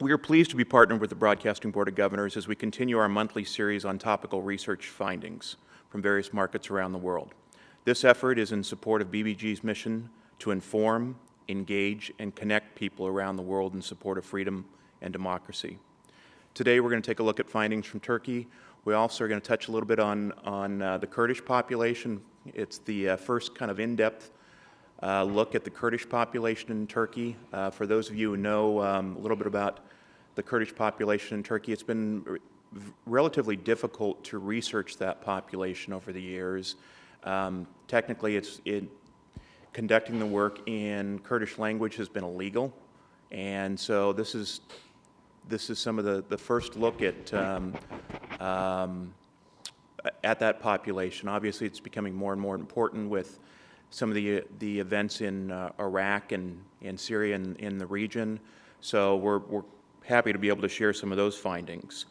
We are pleased to be partnered with the Broadcasting Board of Governors as we continue our monthly series on topical research findings from various markets around the world. This effort is in support of BBG's mission to inform, engage, and connect people around the world in support of freedom and democracy. Today we're going to take a look at findings from Turkey. We also are going to touch a little bit on the Kurdish population. It's the first kind of in-depth look at the Kurdish population in Turkey. For those of you who know a little bit about the Kurdish population in Turkey, it's been relatively difficult to research that population over the years. Technically, conducting the work in Kurdish language has been illegal, and so this is some of the first look at that population. Obviously, it's becoming more and more important with some of the events in Iraq and Syria and in the region. So we're happy to be able to share some of those findings.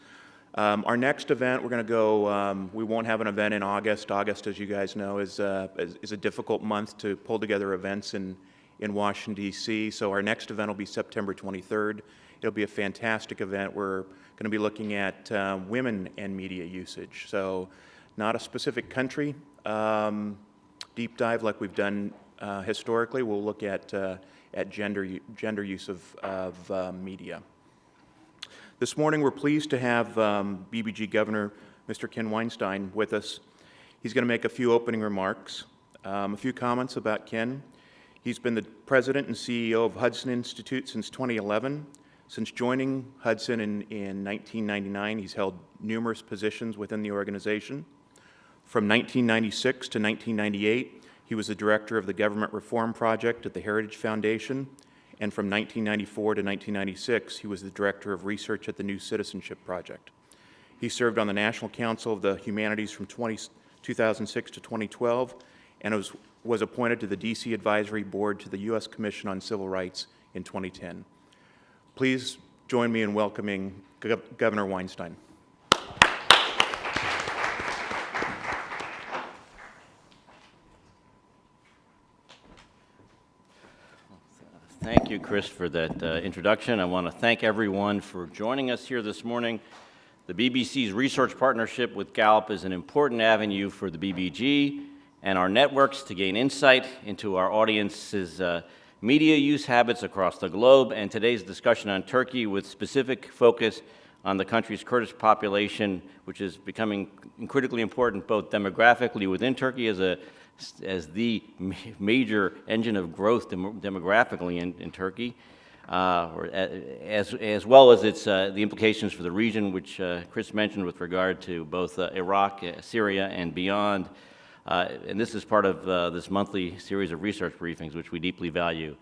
Our next event, we're going to go, we won't have an event in August. August, as you guys know, is a difficult month to pull together events in Washington, D.C. So our next event will be September 23rd. It'll be a fantastic event. We're going to be looking at women and media usage. So not a specific country deep dive like we've done historically. We'll look at gender use of media. This morning, we're pleased to have BBG Governor Mr. Ken Weinstein with us. He's going to make a few opening remarks. A few comments about Ken. He's been the president and CEO of Hudson Institute since 2011. Since joining Hudson in 1999, he's held numerous positions within the organization. From 1996 to 1998, he was the director of the Government Reform Project at the Heritage Foundation, and from 1994 to 1996, he was the director of research at the New Citizenship Project. He served on the National Council of the Humanities from 2006 to 2012, and was appointed to the D.C. Advisory Board to the U.S. Commission on Civil Rights in 2010. Please join me in welcoming Governor Weinstein. Thank you, Chris, for that introduction. I want to thank everyone for joining us here this morning. The BBC's research partnership with Gallup is an important avenue for the BBG and our networks to gain insight into our audience's media use habits across the globe, and today's discussion on Turkey with specific focus on the country's Kurdish population, which is becoming critically important both demographically within Turkey as the major engine of growth demographically in Turkey, as well as its the implications for the region, which Chris mentioned with regard to both Iraq, Syria, and beyond. And this is part of this monthly series of research briefings, which we deeply value.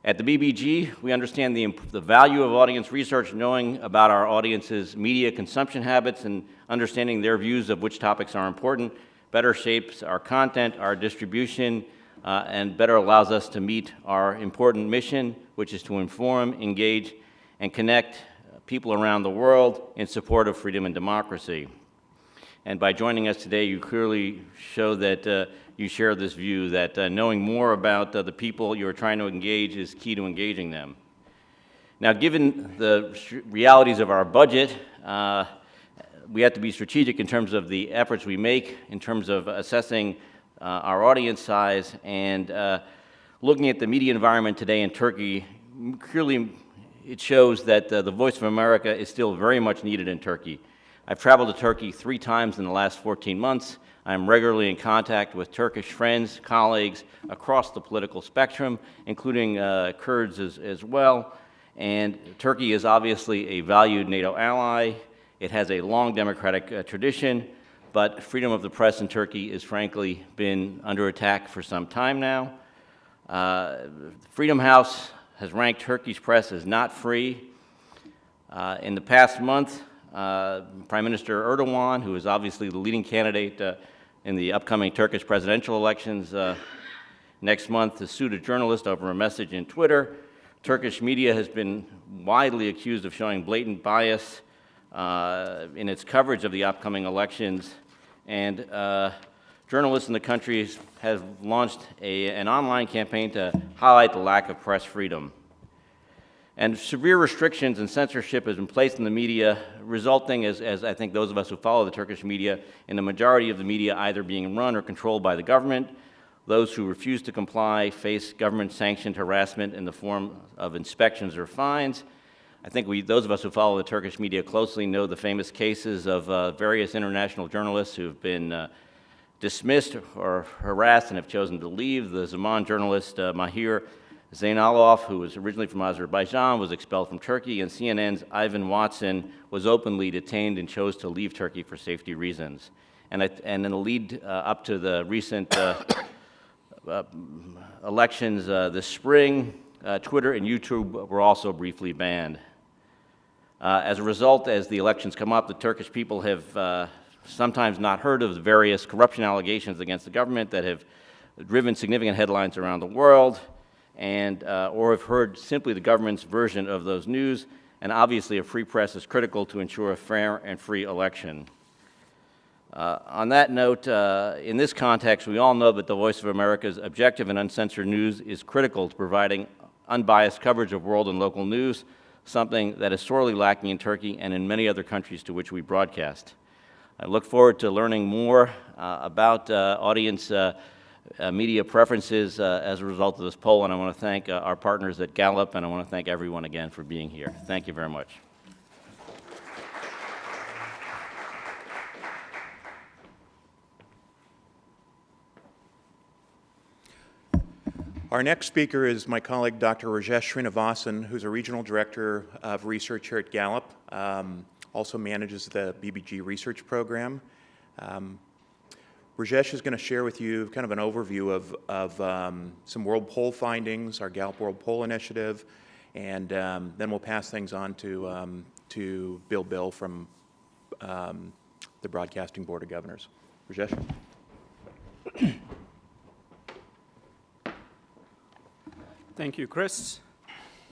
At the BBG, we understand the value of audience research, knowing about our audience's media consumption habits and understanding their views of which topics are important better shapes our content, our distribution, and better allows us to meet our important mission, which is to inform, engage, and connect people around the world in support of freedom and democracy. And by joining us today, you clearly show that you share this view that knowing more about the people you're trying to engage is key to engaging them. Now, given the realities of our budget, we have to be strategic in terms of the efforts we make, in terms of assessing our audience size, and looking at the media environment today in Turkey. Clearly, it shows that the voice of America is still very much needed in Turkey. I've traveled to Turkey 3 times in the last 14 months. I'm regularly in contact with Turkish friends, colleagues across the political spectrum, including Kurds as well. And Turkey is obviously a valued NATO ally. It has a long democratic tradition, but freedom of the press in Turkey has frankly been under attack for some time now. Freedom House has ranked Turkey's press as not free. In the past month, Prime Minister Erdogan, who is obviously the leading candidate in the upcoming Turkish presidential elections next month, has sued a journalist over a message in Twitter. Turkish media has been widely accused of showing blatant bias in its coverage of the upcoming elections, and journalists in the country have launched an online campaign to highlight the lack of press freedom. And severe restrictions and censorship has been placed in the media, resulting, as I think those of us who follow the Turkish media, in the majority of the media either being run or controlled by the government. Those who refuse to comply face government-sanctioned harassment in the form of inspections or fines. I think those of us who follow the Turkish media closely know the famous cases of various international journalists who have been dismissed or harassed and have chosen to leave. The Zaman journalist Mahir Zeynalov, who was originally from Azerbaijan, was expelled from Turkey, and CNN's Ivan Watson was openly detained and chose to leave Turkey for safety reasons. And in the lead up to the recent elections this spring, Twitter and YouTube were also briefly banned. As a result, as the elections come up, the Turkish people have sometimes not heard of the various corruption allegations against the government that have driven significant headlines around the world, and or have heard simply the government's version of those news. And obviously, a free press is critical to ensure a fair and free election. On that note, in this context, we all know that the Voice of America's objective and uncensored news is critical to providing unbiased coverage of world and local news, something that is sorely lacking in Turkey and in many other countries to which we broadcast. I look forward to learning more about audience media preferences as a result of this poll, and I want to thank our partners at Gallup, and I want to thank everyone again for being here. Thank you very much. Our next speaker is my colleague, Dr. Rajesh Srinivasan, who's a regional director of research here at Gallup, also manages the BBG research program. Rajesh is going to share with you kind of an overview of some world poll findings, our Gallup World Poll Initiative, and then we'll pass things on to Bill from the Broadcasting Board of Governors. Rajesh? Thank you, Chris.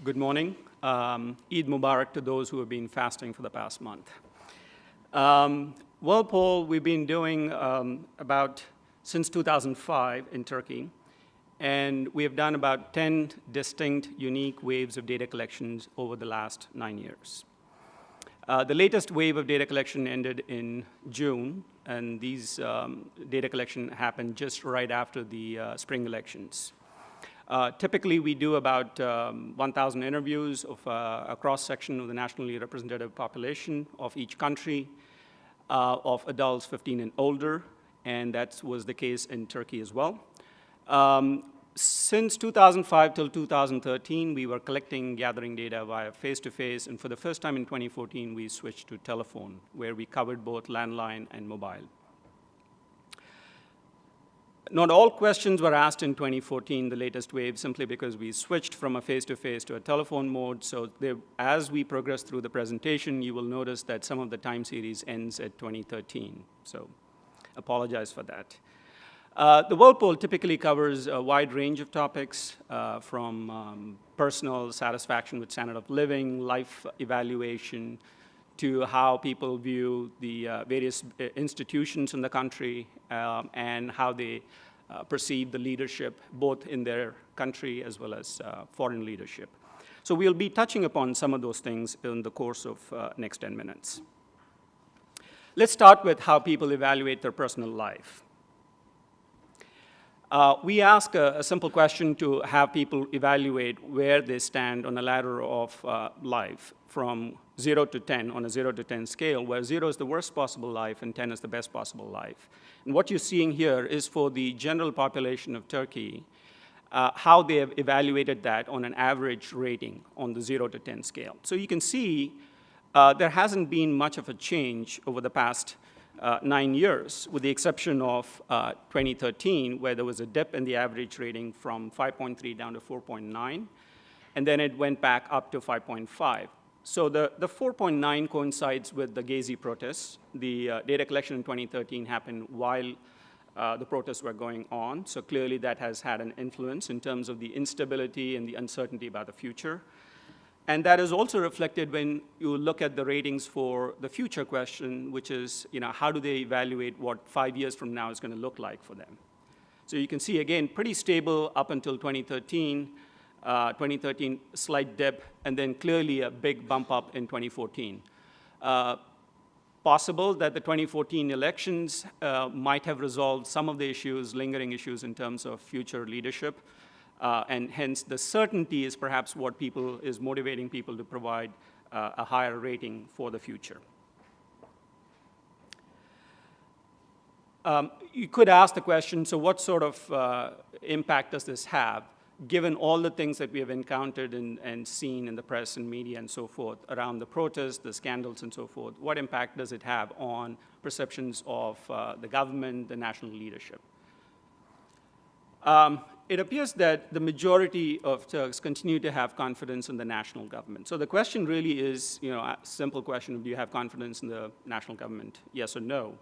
Good morning. Eid Mubarak to those who have been fasting for the past month. World Poll we've been doing since 2005 in Turkey, and we have done about 10 distinct, unique waves of data collections over the last 9 years. The latest wave of data collection ended in June, and these data collection happened just right after the spring elections. Typically, we do about 1,000 interviews of a cross-section of the nationally representative population of each country, of adults 15 and older, and that was the case in Turkey as well. Since 2005 till 2013, we were gathering data via face-to-face, and for the first time in 2014, we switched to telephone, where we covered both landline and mobile. Not all questions were asked in 2014, the latest wave, simply because we switched from a face-to-face to a telephone mode. So as we progress through the presentation, you will notice that some of the time series ends at 2013. So apologize for that. The World Poll typically covers a wide range of topics, from personal satisfaction with standard of living, life evaluation, to how people view the various institutions in the country and how they perceive the leadership, both in their country as well as foreign leadership. So we'll be touching upon some of those things in the course of next 10 minutes. Let's start with how people evaluate their personal life. We ask a simple question to have people evaluate where they stand on a ladder of life from 0 to 10 on a 0 to 10 scale, where 0 is the worst possible life and 10 is the best possible life. And what you're seeing here is for the general population of Turkey, how they have evaluated that on an average rating on the 0 to 10 scale. So you can see there hasn't been much of a change over the past 9 years, with the exception of 2013, where there was a dip in the average rating from 5.3 down to 4.9, and then it went back up to 5.5. So the 4.9 coincides with the Gezi protests. The data collection in 2013 happened while the protests were going on, so clearly that has had an influence in terms of the instability and the uncertainty about the future. And that is also reflected when you look at the ratings for the future question, which is, how do they evaluate what 5 years from now is going to look like for them? So you can see, again, pretty stable up until 2013, 2013, slight dip, and then clearly a big bump up in 2014. Possible that the 2014 elections might have resolved some of the issues, lingering issues in terms of future leadership, and hence the certainty is perhaps what is motivating people to provide a higher rating for the future. You could ask the question, so what sort of impact does this have, given all the things that we have encountered and seen in the press and media and so forth around the protests, the scandals and so forth? What impact does it have on perceptions of the government, the national leadership? It appears that the majority of Turks continue to have confidence in the national government. So the question really is, a simple question of, do you have confidence in the national government, yes or no?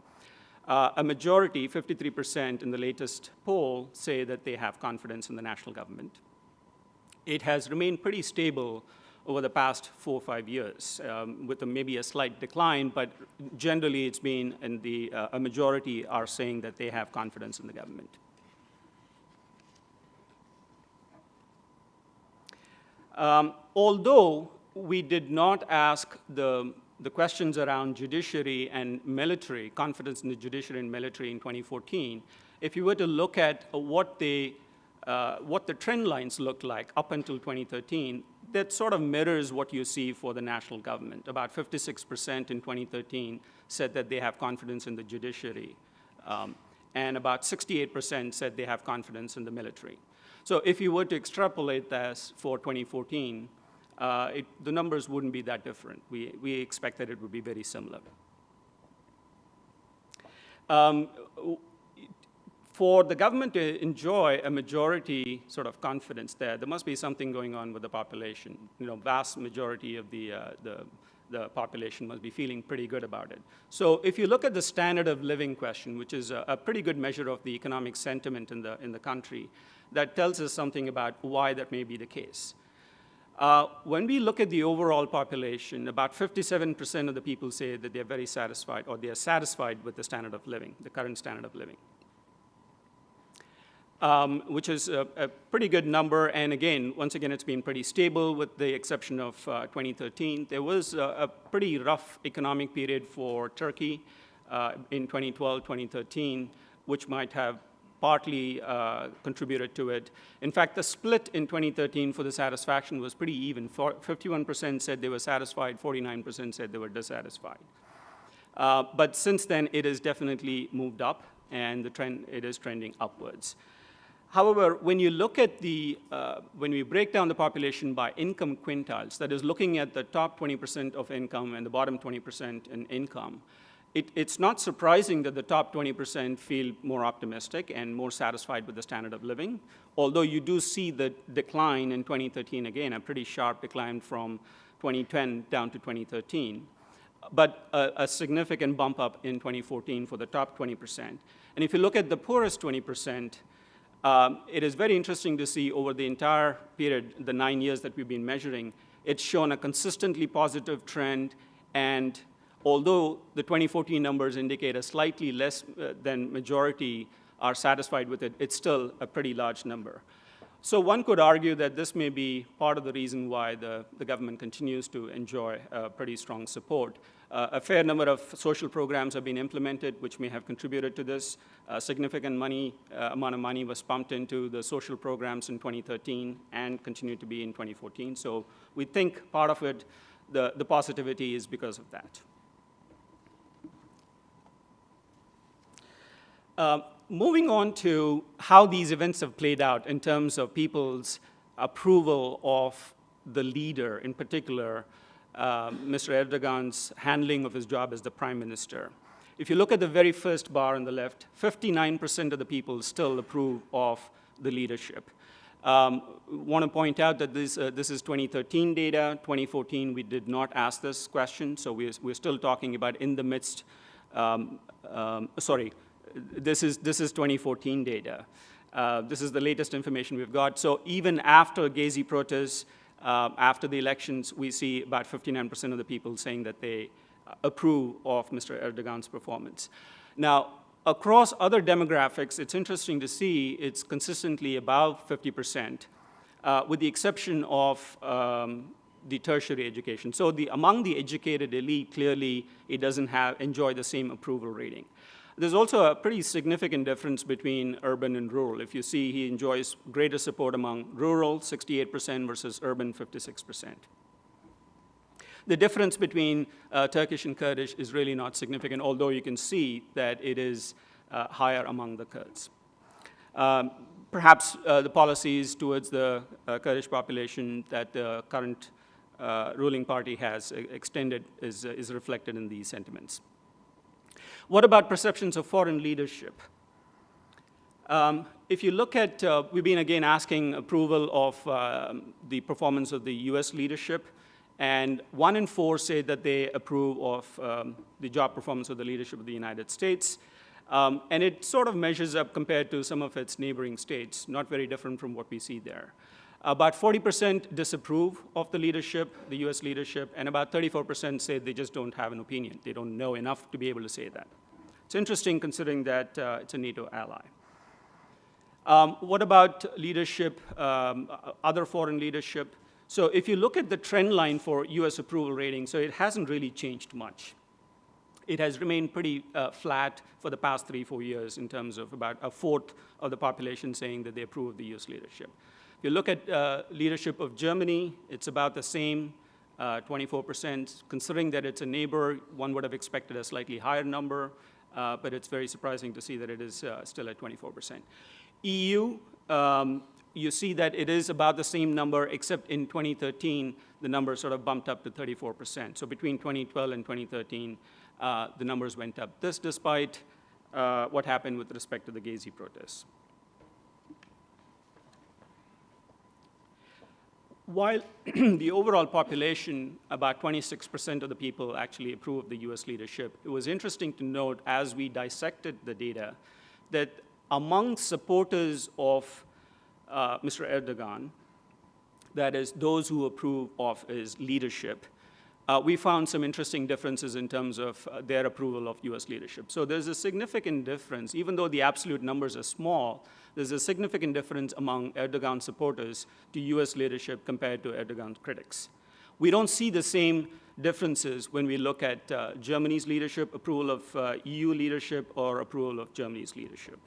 A majority, 53% in the latest poll, say that they have confidence in the national government. It has remained pretty stable over the past 4 or 5 years, with maybe a slight decline, but generally it's been a majority are saying that they have confidence in the government. Although we did not ask the questions around judiciary and military, confidence in the judiciary and military in 2014, if you were to look at what the trend lines looked like up until 2013, that sort of mirrors what you see for the national government. About 56% in 2013 said that they have confidence in the judiciary, and about 68% said they have confidence in the military. So if you were to extrapolate this for 2014, the numbers wouldn't be that different. We expect that it would be very similar. For the government to enjoy a majority sort of confidence there must be something going on with the population. Vast majority of the population must be feeling pretty good about it. So if you look at the standard of living question, which is a pretty good measure of the economic sentiment in the country, that tells us something about why that may be the case. When we look at the overall population, about 57% of the people say that they're very satisfied, or they are satisfied with the standard of living, the current standard of living, which is a pretty good number. And again, once again, it's been pretty stable with the exception of 2013. There was a pretty rough economic period for Turkey in 2012, 2013, which might have partly contributed to it. In fact, the split in 2013 for the satisfaction was pretty even. 51% said they were satisfied, 49% said they were dissatisfied. But since then, it has definitely moved up, and it is trending upwards. However, when you look at when we break down the population by income quintiles, that is looking at the top 20% of income and the bottom 20% in income, it's not surprising that the top 20% feel more optimistic and more satisfied with the standard of living, although you do see the decline in 2013, again, a pretty sharp decline from 2010 down to 2013, but a significant bump up in 2014 for the top 20%. And if you look at the poorest 20%, it is very interesting to see over the entire period, the 9 years that we've been measuring, it's shown a consistently positive trend, and although the 2014 numbers indicate a slightly less than majority are satisfied with it, it's still a pretty large number. So one could argue that this may be part of the reason why the government continues to enjoy pretty strong support. A fair number of social programs have been implemented, which may have contributed to this. A significant amount of money was pumped into the social programs in 2013 and continued to be in 2014. So we think part of it, the positivity is because of that. Moving on to how these events have played out in terms of people's approval of the leader, in particular, Mr. Erdogan's handling of his job as the prime minister. If you look at the very first bar on the left, 59% of the people still approve of the leadership. Want to point out that this is 2013 data. 2014, we did not ask this question, so we're still talking about in the midst, This is 2014 data. This is the latest information we've got. So even after Gezi protests, after the elections, we see about 59% of the people saying that they approve of Mr. Erdogan's performance. Now, across other demographics, it's interesting to see it's consistently above 50%. with the exception of the tertiary education. So among the educated elite, clearly it doesn't enjoy the same approval rating. There's also a pretty significant difference between urban and rural. If you see, he enjoys greater support among rural, 68%, versus urban, 56%. The difference between Turkish and Kurdish is really not significant, although you can see that it is higher among the Kurds. Perhaps the policies towards the Kurdish population that the current ruling party has extended is reflected in these sentiments. What about perceptions of foreign leadership? If you look at, we've been again asking approval of the performance of the US leadership, and 1 in 4 say that they approve of the job performance of the leadership of the United States. And it sort of measures up compared to some of its neighboring states, not very different from what we see there. About 40% disapprove of the leadership, the US leadership, and about 34% say they just don't have an opinion. They don't know enough to be able to say that. It's interesting considering that it's a NATO ally. What about leadership, other foreign leadership? So if you look at the trend line for US approval rating, so it hasn't really changed much. It has remained pretty flat for the past 3-4 years in terms of about a fourth of the population saying that they approve of the US leadership. If you look at leadership of Germany, it's about the same, 24%. Considering that it's a neighbor, one would have expected a slightly higher number, but it's very surprising to see that it is still at 24%. EU, you see that it is about the same number, except in 2013, the number sort of bumped up to 34%. So between 2012 and 2013, the numbers went up. This despite what happened with respect to the Gezi protests. While the overall population, about 26% of the people actually approve of the US leadership, it was interesting to note as we dissected the data that among supporters of Mr. Erdogan, that is, those who approve of his leadership, we found some interesting differences in terms of their approval of US leadership. So there's a significant difference, even though the absolute numbers are small, there's a significant difference among Erdogan supporters to US leadership compared to Erdogan's critics. We don't see the same differences when we look at Germany's leadership, approval of EU leadership, or approval of Germany's leadership.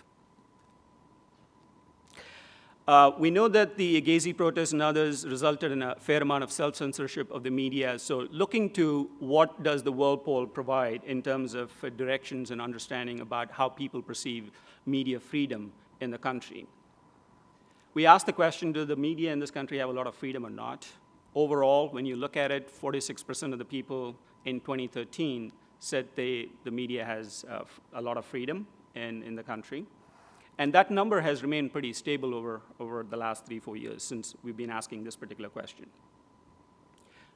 We know that the Gezi protests and others resulted in a fair amount of self-censorship of the media. So looking to what does the World Poll provide in terms of directions and understanding about how people perceive media freedom in the country. We asked the question, do the media in this country have a lot of freedom or not? Overall, when you look at it, 46% of the people in 2013 said the media has a lot of freedom in the country. And that number has remained pretty stable over the last 3-4 years since we've been asking this particular question.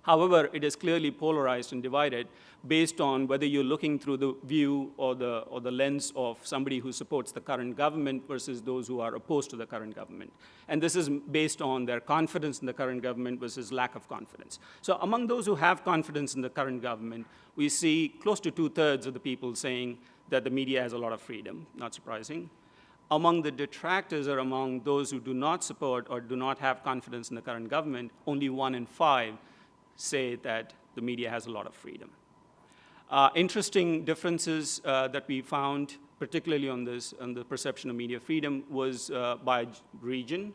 However, it is clearly polarized and divided based on whether you're looking through the view or the lens of somebody who supports the current government versus those who are opposed to the current government. And this is based on their confidence in the current government versus lack of confidence. So among those who have confidence in the current government, we see close to 2/3 of the people saying that the media has a lot of freedom, not surprising. Among the detractors or among those who do not support or do not have confidence in the current government, only 1 in 5 say that the media has a lot of freedom. Interesting differences that we found, particularly on the perception of media freedom, was by region.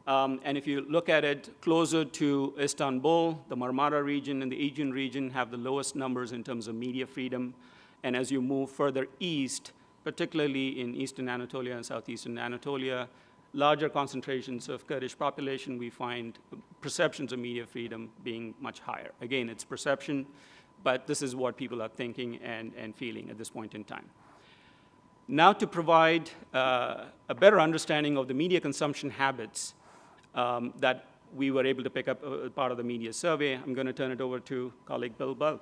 And if you look at it closer to Istanbul, the Marmara region and the Aegean region have the lowest numbers in terms of media freedom. And as you move further east, particularly in eastern Anatolia and southeastern Anatolia, larger concentrations of Kurdish population, we find perceptions of media freedom being much higher. Again, it's perception, but this is what people are thinking and feeling at this point in time. Now to provide a better understanding of the media consumption habits that we were able to pick up as part of the media survey, I'm going to turn it over to colleague Bill Bull.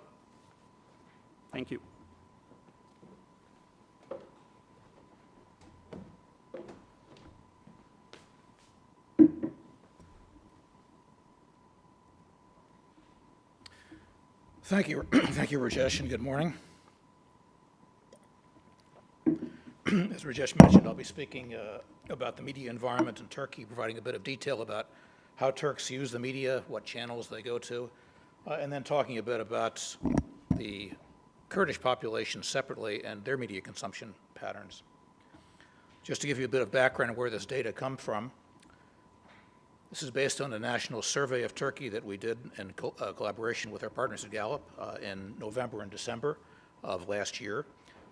Thank you. Thank you, Rajesh, and good morning. As Rajesh mentioned, I'll be speaking about the media environment in Turkey, providing a bit of detail about how Turks use the media, what channels they go to, and then talking a bit about the Kurdish population separately and their media consumption patterns. Just to give you a bit of background on where this data comes from, this is based on a national survey of Turkey that we did in collaboration with our partners at Gallup in November and December of last year.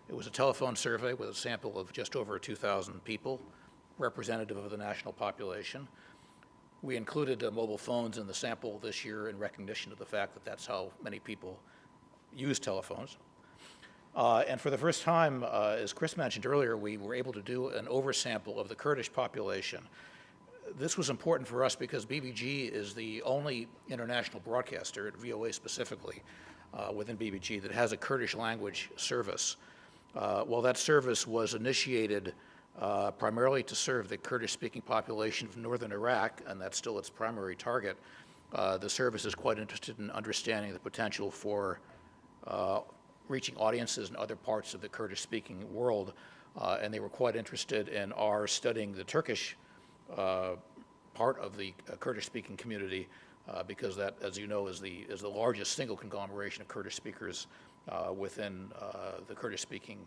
It was a telephone survey with a sample of just over 2,000 people, representative of the national population. We included mobile phones in the sample this year in recognition of the fact that that's how many people use telephones. And for the first time, as Chris mentioned earlier, we were able to do an oversample of the Kurdish population. This was important for us because BBG is the only international broadcaster, at VOA specifically, within BBG, that has a Kurdish language service. While that service was initiated primarily to serve the Kurdish-speaking population of northern Iraq, and that's still its primary target, the service is quite interested in understanding the potential for reaching audiences in other parts of the Kurdish-speaking world, and they were quite interested in our studying the Turkish part of the Kurdish-speaking community, because that, as you know, is the largest single conglomeration of Kurdish speakers within the Kurdish-speaking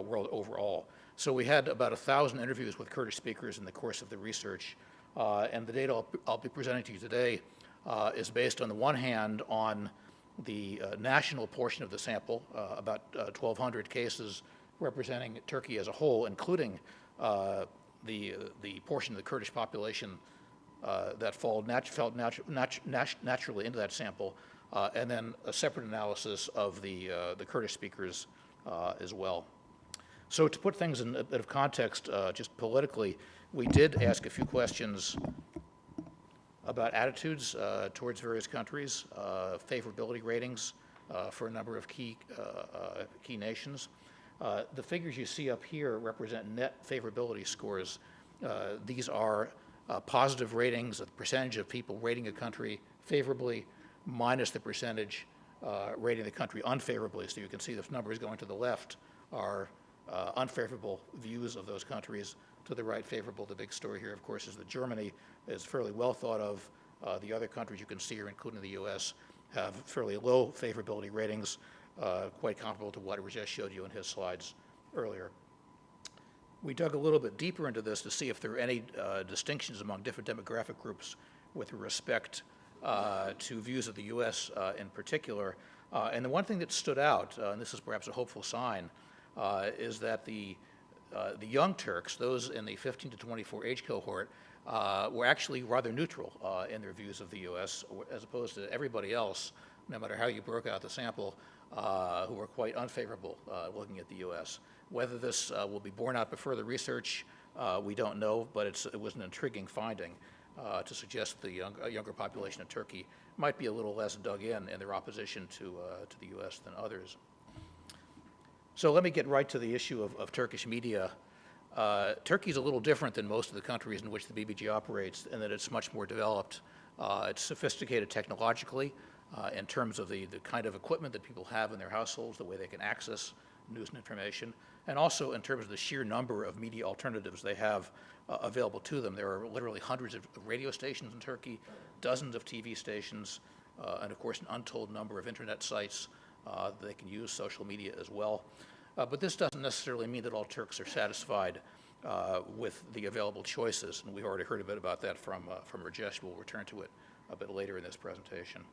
world overall. So we had about 1,000 interviews with Kurdish speakers in the course of the research, and the data I'll be presenting to you today is based on the one hand on the national portion of the sample, about 1,200 cases representing Turkey as a whole, including the portion of the Kurdish population that fell naturally into that sample, and then a separate analysis of the Kurdish speakers as well. So to put things in a bit of context, just politically, we did ask a few questions about attitudes towards various countries, favorability ratings for a number of key nations. The figures you see up here represent net favorability scores. These are positive ratings, the percentage of people rating a country favorably minus the percentage rating the country unfavorably. So you can see the numbers going to the left are unfavorable views of those countries. To the right, favorable. The big story here, of course, is that Germany is fairly well thought of. The other countries you can see here, including the U.S., have fairly low favorability ratings, quite comparable to what Rajesh showed you in his slides earlier. We dug a little bit deeper into this to see if there are any distinctions among different demographic groups with respect to views of the U.S. In particular. And the one thing that stood out, and this is perhaps a hopeful sign, is that the young Turks, those in the 15 to 24 age cohort, were actually rather neutral in their views of the U.S., as opposed to everybody else, no matter how you broke out the sample, who were quite unfavorable looking at the U.S. Whether this will be borne out by further research, we don't know, but it was an intriguing finding to suggest the younger population of Turkey might be a little less dug in their opposition to the U.S. than others. So let me get right to the issue of Turkish media. Turkey is a little different than most of the countries in which the BBG operates in that it's much more developed. It's sophisticated technologically in terms of the kind of equipment that people have in their households, the way they can access news and information, and also in terms of the sheer number of media alternatives they have available to them. There are literally hundreds of radio stations in Turkey, dozens of TV stations, and of course an untold number of internet sites that they can use, social media as well. But this doesn't necessarily mean that all Turks are satisfied with the available choices, and we've already heard a bit about that from Rajesh. We'll return to it a bit later in this presentation.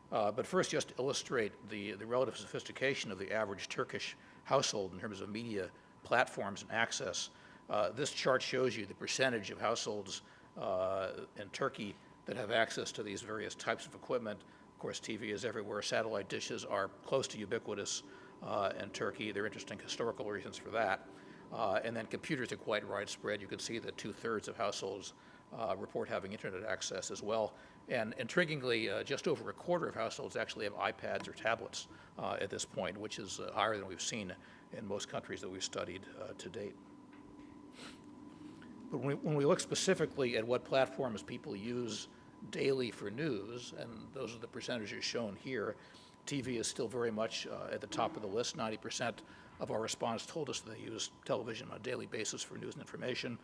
But first, just to illustrate the relative sophistication of the average Turkish household in terms of media platforms and access, this chart shows you the percentage of households in Turkey that have access to these various types of equipment. Of course, TV is everywhere. Satellite dishes are close to ubiquitous in Turkey. There are interesting historical reasons for that. And then computers are quite widespread. You can see that 2/3 of households report having internet access as well. And intriguingly, just over a quarter of households actually have iPads or tablets at this point, which is higher than we've seen in most countries that we've studied to date. But when we look specifically at what platforms people use daily for news, and those are the percentages shown here, TV is still very much at the top of the list. 90% of our respondents told us they use television on a daily basis for news and information.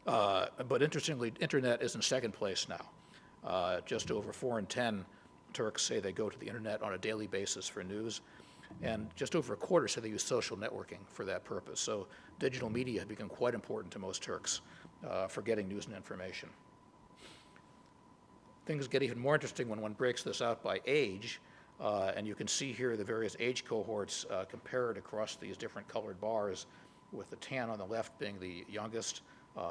But interestingly, internet is in second place now. Just over 4 in 10 Turks say they go to the internet on a daily basis for news, and just over a quarter say they use social networking for that purpose. So digital media have become quite important to most Turks for getting news and information. Things get even more interesting when one breaks this out by age, and you can see here the various age cohorts compared across these different colored bars, with the tan on the left being the youngest,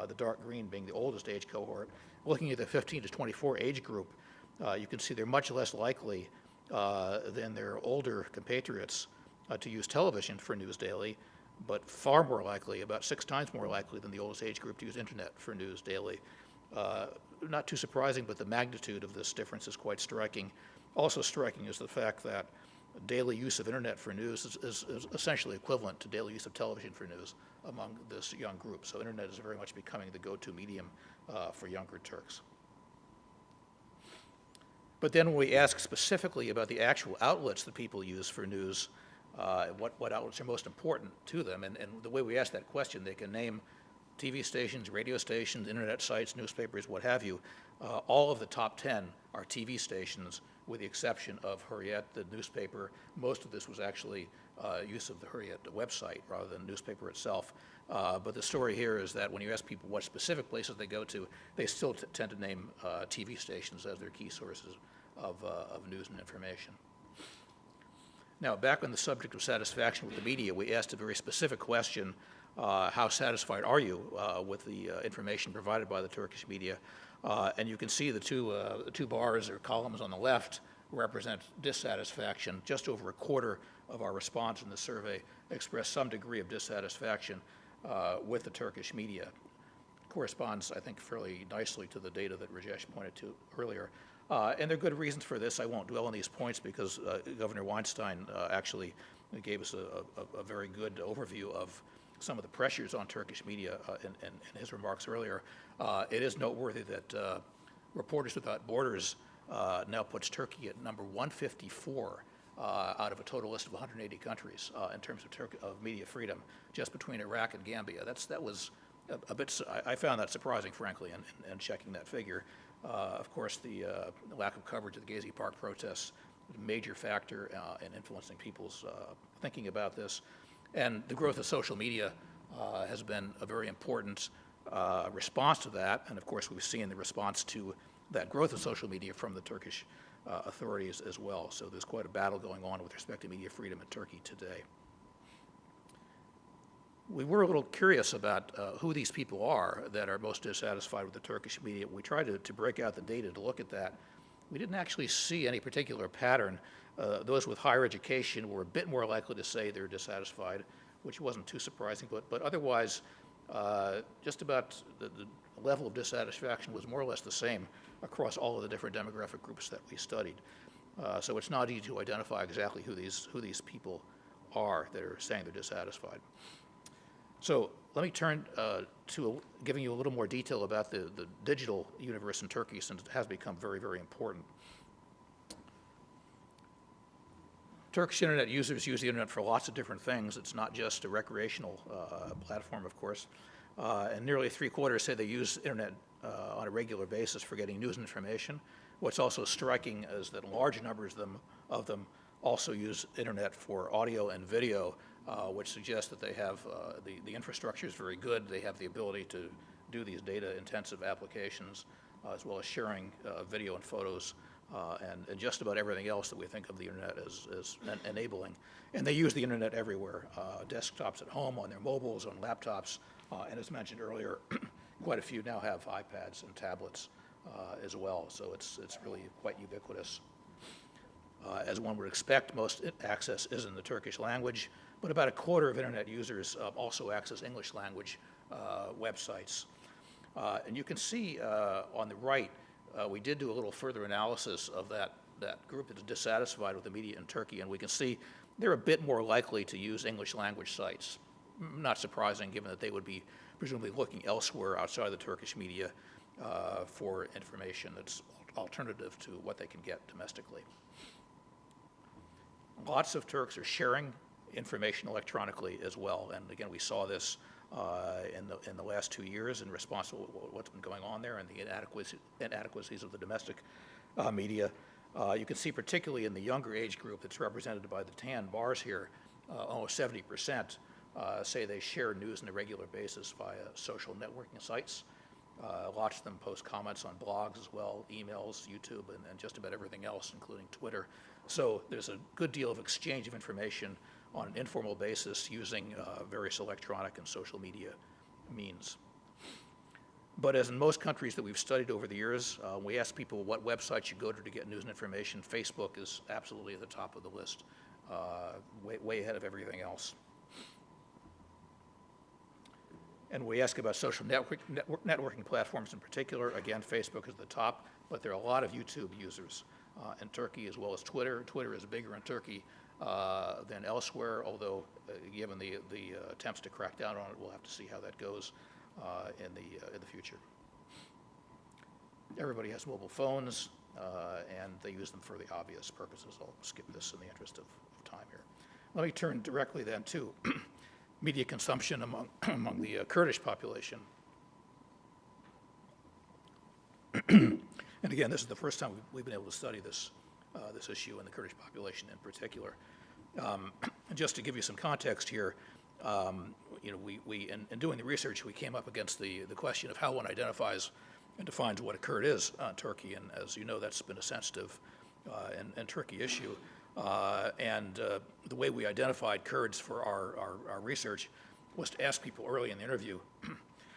the dark green being the oldest age cohort. Looking at the 15 to 24 age group, you can see they're much less likely than their older compatriots to use television for news daily, but far more likely, about 6 times more likely than the oldest age group to use internet for news daily. Not too surprising, but the magnitude of this difference is quite striking. Also striking is the fact that daily use of internet for news is essentially equivalent to daily use of television for news among this young group. So internet is very much becoming the go-to medium for younger Turks. But then when we ask specifically about the actual outlets that people use for news, what outlets are most important to them, and the way we ask that question, they can name TV stations, radio stations, internet sites, newspapers, what have you. All of the top 10 are TV stations, with the exception of Hurriyet, the newspaper. Most of this was actually use of the Hurriyet website rather than the newspaper itself. But the story here is that when you ask people what specific places they go to, they still tend to name TV stations as their key sources of news and information. Now, back on the subject of satisfaction with the media, we asked a very specific question: how satisfied are you with the information provided by the Turkish media? And you can see the two bars or columns on the left represent dissatisfaction. Just over a quarter of our response in the survey expressed some degree of dissatisfaction with the Turkish media. Corresponds, I think, fairly nicely to the data that Rajesh pointed to earlier. And there are good reasons for this. I won't dwell on these points because Governor Weinstein actually gave us a very good overview of some of the pressures on Turkish media in his remarks earlier. It is noteworthy that Reporters Without Borders now puts Turkey at number 154 out of a total list of 180 countries in terms of media freedom, just between Iraq and Gambia. That was a bit, I found that surprising, frankly, in checking that figure. Of course, the lack of coverage of the Gezi Park protests was a major factor in influencing people's thinking about this. And the growth of social media has been a very important response to that. And of course, we've seen the response to that growth of social media from the Turkish authorities as well. So there's quite a battle going on with respect to media freedom in Turkey today. We were a little curious about who these people are that are most dissatisfied with the Turkish media. We tried to break out the data to look at that. We didn't actually see any particular pattern. Those with higher education were a bit more likely to say they're dissatisfied, which wasn't too surprising, but otherwise, just about the level of dissatisfaction was more or less the same across all of the different demographic groups that we studied. So it's not easy to identify exactly who these people are that are saying they're dissatisfied. So let me turn to giving you a little more detail about the digital universe in Turkey, since it has become very, very important. Turkish internet users use the internet for lots of different things. It's not just a recreational platform, of course. And nearly 3/4 say they use internet on a regular basis for getting news and information. What's also striking is that large numbers of them also use internet for audio and video, which suggests that they have the infrastructure is very good. They have the ability to do these data-intensive applications, as well as sharing video and photos and just about everything else that we think of the internet as enabling. And they use the internet everywhere, desktops at home, on their mobiles, on laptops, and as mentioned earlier, quite a few now have iPads and tablets as well, so it's really quite ubiquitous. As one would expect, most access is in the Turkish language, but about a quarter of internet users also access English language websites. And you can see on the right, we did do a little further analysis of that group that is dissatisfied with the media in Turkey, and we can see they're a bit more likely to use English language sites. Not surprising, given that they would be presumably looking elsewhere outside the Turkish media for information that's alternative to what they can get domestically. Lots of Turks are sharing information electronically as well, and again, we saw this in the last 2 years in response to what's been going on there and the inadequacies of the domestic media. You can see particularly in the younger age group that's represented by the tan bars here, almost 70% say they share news on a regular basis via social networking sites. Lots of them post comments on blogs as well, emails, YouTube, and just about everything else, including Twitter. So there's a good deal of exchange of information on an informal basis using various electronic and social media means. But as in most countries that we've studied over the years, we ask people what websites you go to get news and information. Facebook is absolutely at the top of the list, way ahead of everything else. And we ask about social networking platforms in particular. Again, Facebook is the top, but there are a lot of YouTube users in Turkey as well as Twitter. Twitter is bigger in Turkey than elsewhere, although given the attempts to crack down on it, we'll have to see how that goes in the future. Everybody has mobile phones, and they use them for the obvious purposes. I'll skip this in the interest of time here. Let me turn directly then to media consumption among the Kurdish population. And again, this is the first time we've been able to study this issue in the Kurdish population in particular. And just to give you some context here, in doing the research, we came up against the question of how one identifies and defines what a Kurd is in Turkey. And as you know, that's been a sensitive and tricky issue. The way we identified Kurds for our research was to ask people early in the interview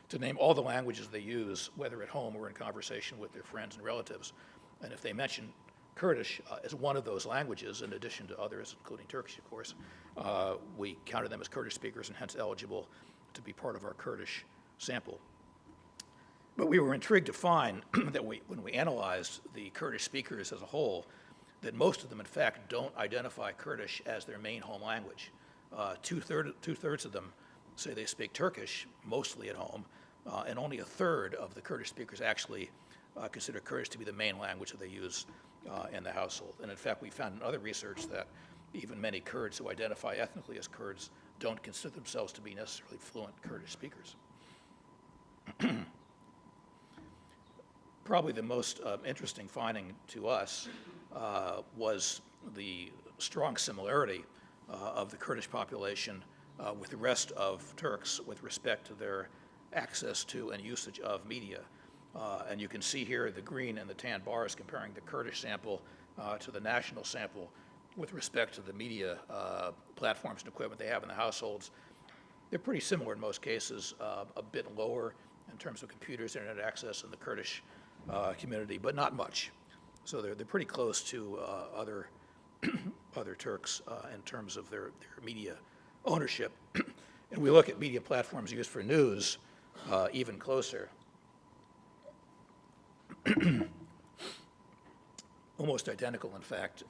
to name all the languages they use, whether at home or in conversation with their friends and relatives. And if they mention Kurdish as one of those languages, in addition to others, including Turkish, of course, we counted them as Kurdish speakers and hence eligible to be part of our Kurdish sample. But we were intrigued to find that when we analyzed the Kurdish speakers as a whole, that most of them, in fact, don't identify Kurdish as their main home language. Two-thirds of them say they speak Turkish, mostly at home, and only a third of the Kurdish speakers actually consider Kurdish to be the main language that they use in the household. And in fact, we found in other research that even many Kurds who identify ethnically as Kurds don't consider themselves to be necessarily fluent Kurdish speakers. Probably the most interesting finding to us was the strong similarity of the Kurdish population with the rest of Turks with respect to their access to and usage of media. And you can see here the green and the tan bars comparing the Kurdish sample to the national sample with respect to the media platforms and equipment they have in the households. They're pretty similar in most cases, a bit lower in terms of computers, internet access in the Kurdish community, but not much. So they're pretty close to other Turks in terms of their media ownership. And we look at media platforms used for news even closer. Almost identical, in fact,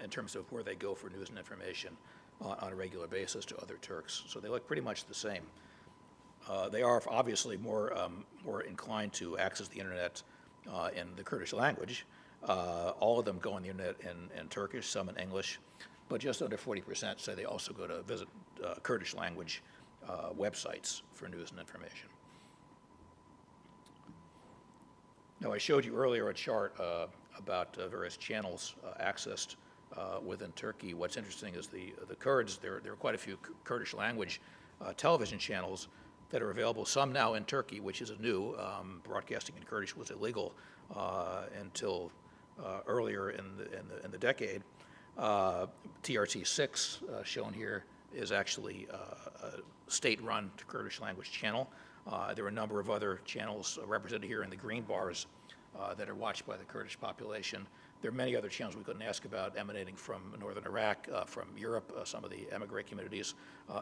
in terms of where they go for news and information on a regular basis to other Turks. So they look pretty much the same. They are obviously more inclined to access the internet in the Kurdish language. All of them go on the internet in Turkish, some in English, but just under 40% say they also go to visit Kurdish language websites for news and information. Now, I showed you earlier a chart about various channels accessed within Turkey. What's interesting is the Kurds, there are quite a few Kurdish language television channels that are available, some now in Turkey, which is new. Broadcasting in Kurdish was illegal until earlier in the decade. TRT 6, shown here, is actually a state-run Kurdish language channel. There are a number of other channels represented here in the green bars that are watched by the Kurdish population. There are many other channels we couldn't ask about emanating from northern Iraq, from Europe, some of the emigre communities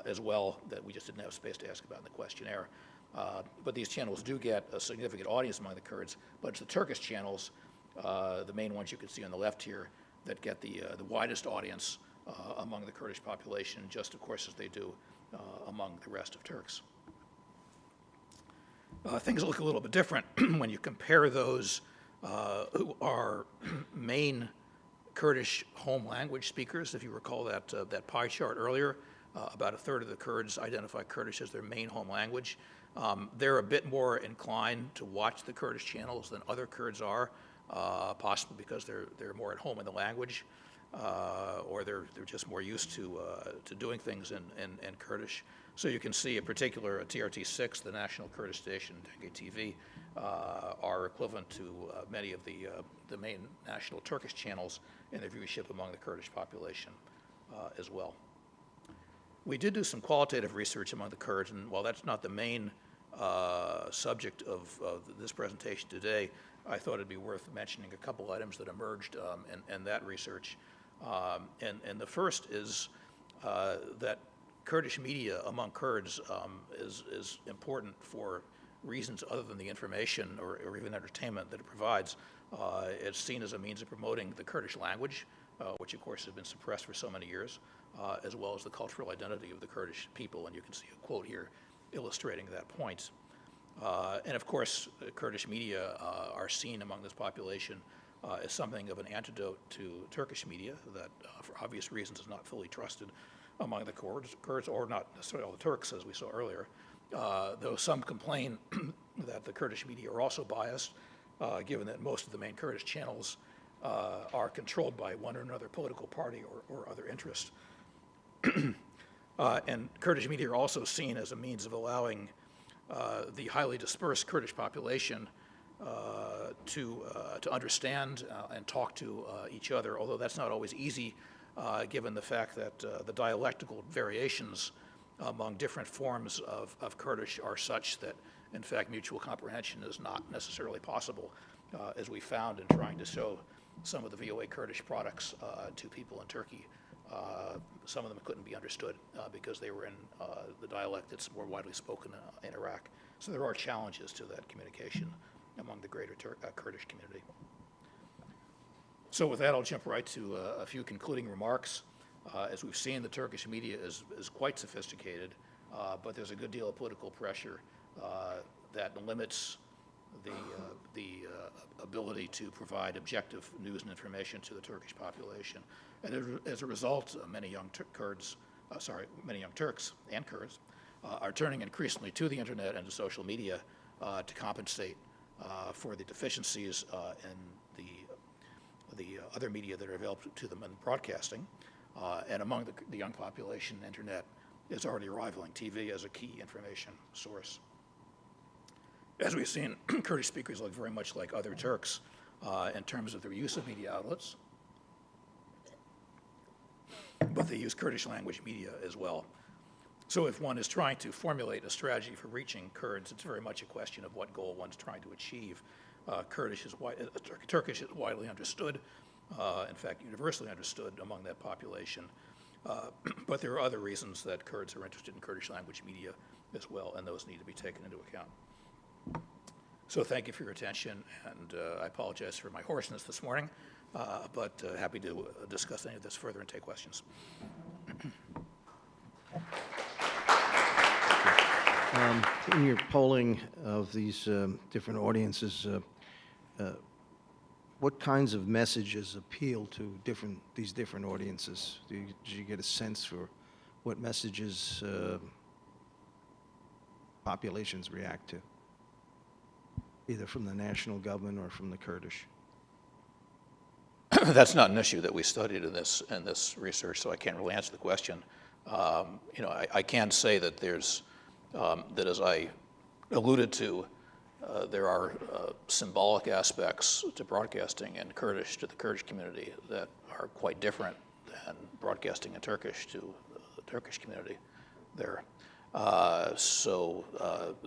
as well that we just didn't have space to ask about in the questionnaire. But these channels do get a significant audience among the Kurds, but it's the Turkish channels, the main ones you can see on the left here, that get the widest audience among the Kurdish population, just of course as they do among the rest of Turks. Things look a little bit different when you compare those who are main Kurdish home language speakers. If you recall that pie chart earlier, About a third of the Kurds identify Kurdish as their main home language. They're a bit more inclined to watch the Kurdish channels than other Kurds are, possibly because they're more at home in the language, or they're just more used to doing things in Kurdish. So you can see, in particular, TRT6, the national Kurdish station, Denge TV, are equivalent to many of the main national Turkish channels in their viewership among the Kurdish population as well. We did do some qualitative research among the Kurds, and while that's not the main subject of this presentation today, I thought it'd be worth mentioning a couple items that emerged in that research. And the first is that Kurdish media among Kurds is important for reasons other than the information or even entertainment that it provides. It's seen as a means of promoting the Kurdish language, which of course has been suppressed for so many years, as well as the cultural identity of the Kurdish people. And you can see a quote here illustrating that point. And of course, Kurdish media are seen among this population as something of an antidote to Turkish media that, for obvious reasons, is not fully trusted among the Kurds, or not necessarily all the Turks, as we saw earlier. Though some complain that the Kurdish media are also biased, given that most of the main Kurdish channels are controlled by one or another political party or other interest. And Kurdish media are also seen as a means of allowing the highly dispersed Kurdish population to understand and talk to each other, although that's not always easy, given the fact that the dialectical variations among different forms of Kurdish are such that, in fact, mutual comprehension is not necessarily possible, as we found in trying to show some of the VOA Kurdish products to people in Turkey. Some of them couldn't be understood because they were in the dialect that's more widely spoken in Iraq. So there are challenges to that communication among the greater Kurdish community. So with that, I'll jump right to a few concluding remarks. As we've seen, the Turkish media is quite sophisticated, but there's a good deal of political pressure that limits the ability to provide objective news and information to the Turkish population. And as a result, many young Turks and Kurds are turning increasingly to the internet and to social media to compensate for the deficiencies in the other media that are available to them in broadcasting. And among the young population, the internet is already rivaling TV as a key information source. As we've seen, Kurdish speakers look very much like other Turks in terms of their use of media outlets, but they use Kurdish language media as well. So if one is trying to formulate a strategy for reaching Kurds, it's very much a question of what goal one's trying to achieve. Turkish is widely understood, in fact, universally understood among that population. But there are other reasons that Kurds are interested in Kurdish language media as well, and those need to be taken into account. So thank you for your attention, and I apologize for my hoarseness this morning, but happy to discuss any of this further and take questions. In your polling of these different audiences, what kinds of messages appeal to these different audiences? Did you get a sense for what messages populations react to, either from the national government or from the Kurdish? That's not an issue that we studied in this research, so I can't really answer the question. I can say that there's that, as I alluded to, there are symbolic aspects to broadcasting in Kurdish to the Kurdish community that are quite different than broadcasting in Turkish to the Turkish community there. So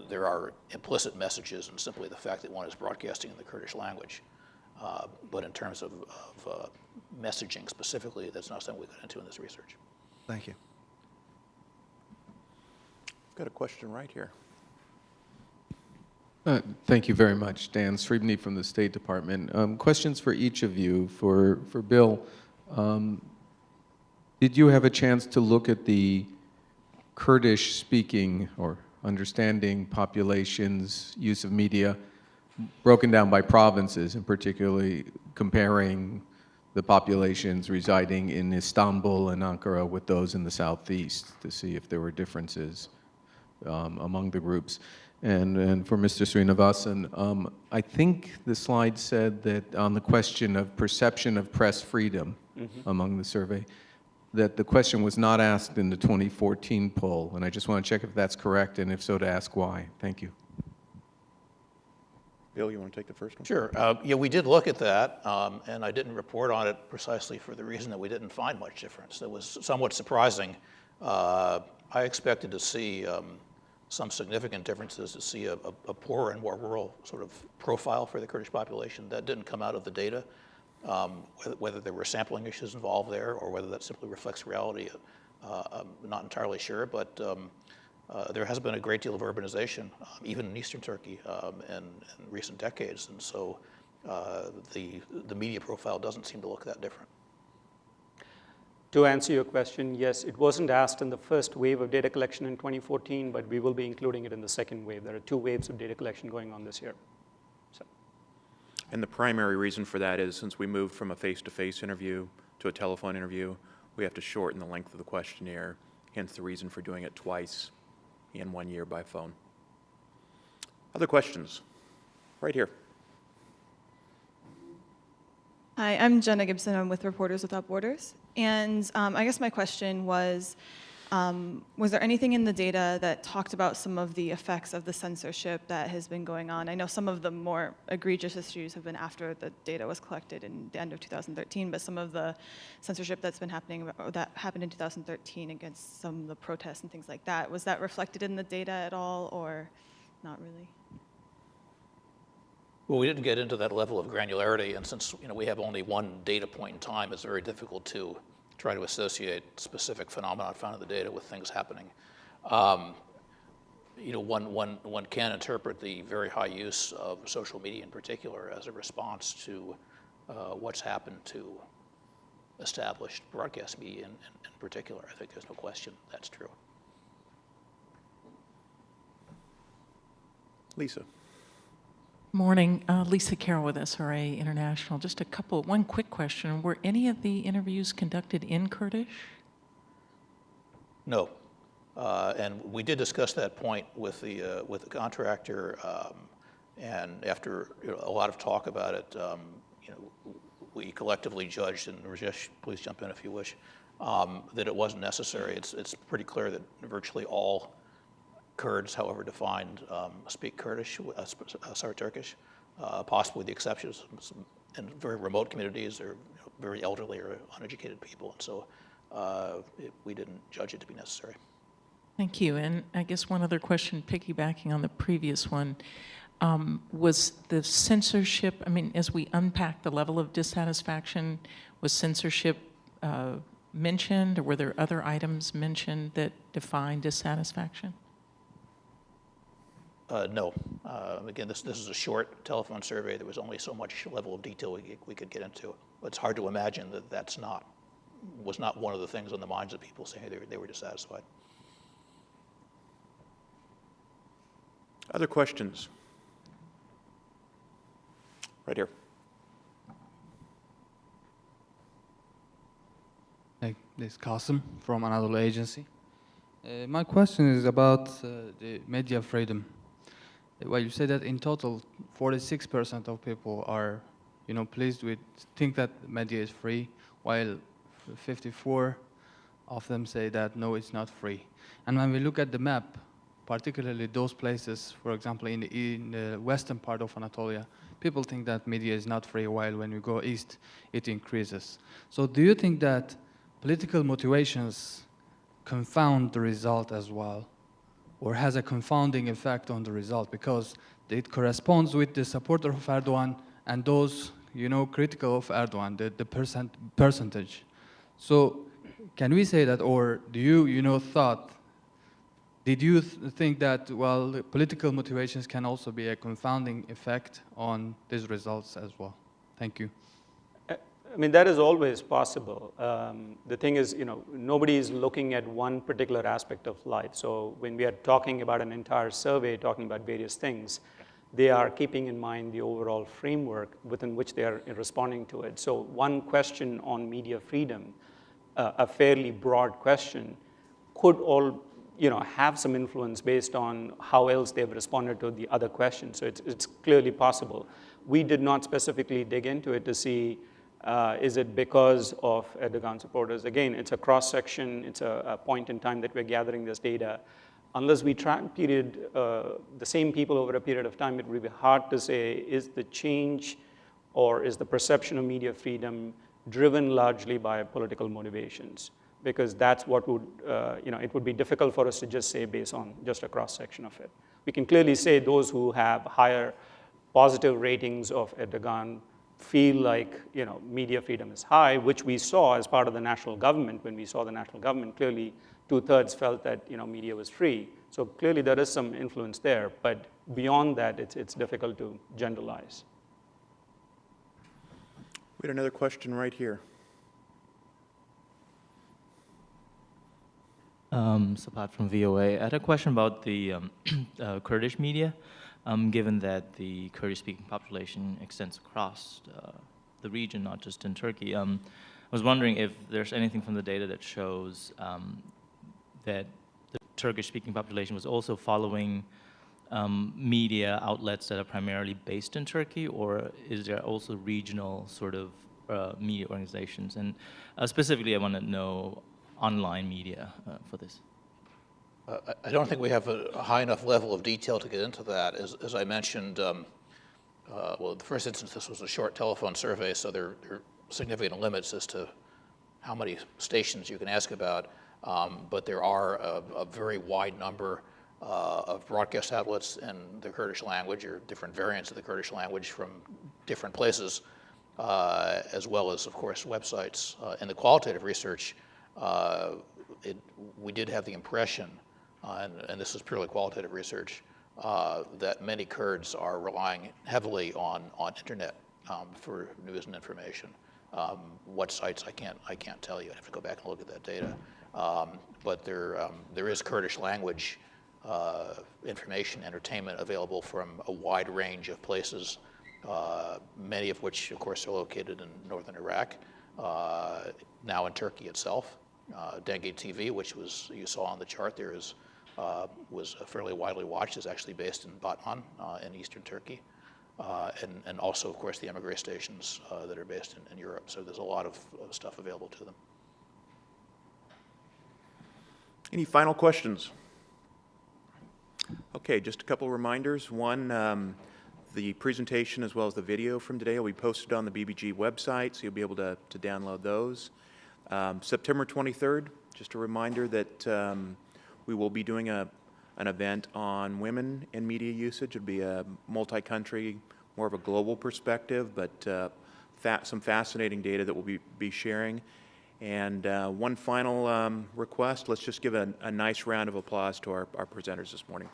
there are implicit messages in simply the fact that one is broadcasting in the Kurdish language. But in terms of messaging specifically, that's not something we got into in this research. Thank you. I've got a question right here. Thank you very much, Dan Srebny from the State Department. Questions for each of you. For Bill, did you have a chance to look at the Kurdish-speaking or understanding populations' use of media broken down by provinces, and particularly comparing the populations residing in Istanbul and Ankara with those in the southeast to see if there were differences among the groups. And for Mr. Srinivasan, I think the slide said that on the question of perception of press freedom among the survey, that the question was not asked in the 2014 poll, and I just want to check if that's correct, and if so, to ask why. Thank you. Bill, you want to take the first one? Sure. Yeah, we did look at that, and I didn't report on it precisely for the reason that we didn't find much difference. It was somewhat surprising. I expected to see some significant differences, to see a poorer and more rural sort of profile for the Kurdish population. That didn't come out of the data. Whether there were sampling issues involved there or whether that simply reflects reality, I'm not entirely sure, but there has been a great deal of urbanization, even in eastern Turkey, in recent decades, and so the media profile doesn't seem to look that different. To answer your question, yes, it wasn't asked in the first wave of data collection in 2014, but we will be including it in the second wave. There are 2 waves of data collection going on this year. So. And the primary reason for that is since we moved from a face-to-face interview to a telephone interview, we have to shorten the length of the questionnaire, hence the reason for doing it twice in 1 year by phone. Other questions? Right here. Hi, I'm Jenna Gibson. I'm with Reporters Without Borders. And I guess my question was there anything in the data that talked about some of the effects of the censorship that has been going on? I know some of the more egregious issues have been after the data was collected in the end of 2013, but some of the censorship that's been happening, or that happened in 2013 against some of the protests and things like that, was that reflected in the data at all, or not really? Well, we didn't get into that level of granularity, and since we have only one data point in time, it's very difficult to try to associate specific phenomena found in the data with things happening. One can interpret the very high use of social media in particular as a response to what's happened to established broadcast media in particular. I think there's no question that's true. Lisa. Morning, Lisa Carroll with SRA International. Just one quick question. Were any of the interviews conducted in Kurdish? No, and we did discuss that point with the contractor, and after a lot of talk about it, we collectively judged, and Rajesh, please jump in if you wish, that it wasn't necessary. It's pretty clear that virtually all Kurds, however defined, speak Kurdish, Turkish, possibly the exceptions in very remote communities or very elderly or uneducated people, and so we didn't judge it to be necessary. Thank you. And I guess one other question, piggybacking on the previous one, was the censorship, as we unpack the level of dissatisfaction, was censorship mentioned, or were there other items mentioned that define dissatisfaction? No. Again, this is a short telephone survey. There was only so much level of detail we could get into. It's hard to imagine that was not one of the things on the minds of people saying they were dissatisfied. Other questions? Right here. Hey, this is Qasim from another agency. My question is about the media freedom. Well, you say that in total, 46% of people are, pleased with, think that media is free, while 54 of them say that no, it's not free. And when we look at the map, particularly those places, for example, in the western part of Anatolia, people think that media is not free, while when we go east, it increases. So do you think that political motivations confound the result as well, or has a confounding effect on the result, because it corresponds with the supporter of Erdogan and those, critical of Erdogan, the percentage. So can we say that, or do you, did you think that, well, political motivations can also be a confounding effect on these results as well? Thank you. That is always possible. The thing is, nobody is looking at one particular aspect of life. So when we are talking about an entire survey, talking about various things, they are keeping in mind the overall framework within which they are responding to it. So one question on media freedom, a fairly broad question, could all have some influence based on how else they've responded to the other questions. So it's clearly possible. We did not specifically dig into it to see is it because of Erdogan supporters. Again, it's a cross-section, it's a point in time that we're gathering this data. Unless we track the same people over a period of time, it would be hard to say, is the change or is the perception of media freedom driven largely by political motivations? Because that's what would, it would be difficult for us to just say based on just a cross-section of it. We can clearly say those who have higher positive ratings of Erdogan feel like, media freedom is high, which we saw as part of the national government. When we saw the national government, clearly 2/3 felt that, media was free. So clearly there is some influence there, but beyond that, it's difficult to generalize. We had another question right here. Sapat from VOA. I had a question about the Kurdish media, given that the Kurdish-speaking population extends across the region, not just in Turkey. I was wondering if there's anything from the data that shows that the Turkish-speaking population was also following media outlets that are primarily based in Turkey, or is there also regional sort of media organizations? And specifically, I want to know online media for this. I don't think we have a high enough level of detail to get into that. As I mentioned, well, in the first instance, this was a short telephone survey, so there are significant limits as to how many stations you can ask about. But there are a very wide number of broadcast outlets in the Kurdish language, or different variants of the Kurdish language from different places, as well as, of course, websites. In the qualitative research, we did have the impression, and this is purely qualitative research, that many Kurds are relying heavily on internet for news and information. What sites, I can't tell you. I'd have to go back and look at that data. But there is Kurdish language information, entertainment available from a wide range of places, many of which, of course, are located in northern Iraq, now in Turkey itself. Dengi TV, which you saw on the chart there, was fairly widely watched, is actually based in Batman in eastern Turkey. And also, of course, the emigre stations that are based in Europe. So there's a lot of stuff available to them. Any final questions? Okay, just a couple reminders. One, the presentation as well as the video from today will be posted on the BBG website, so you'll be able to download those. September 23rd, just a reminder that we will be doing an event on women in media usage. It'll be a multi-country, more of a global perspective, but some fascinating data that we'll be sharing. And one final request, let's just give a nice round of applause to our presenters this morning.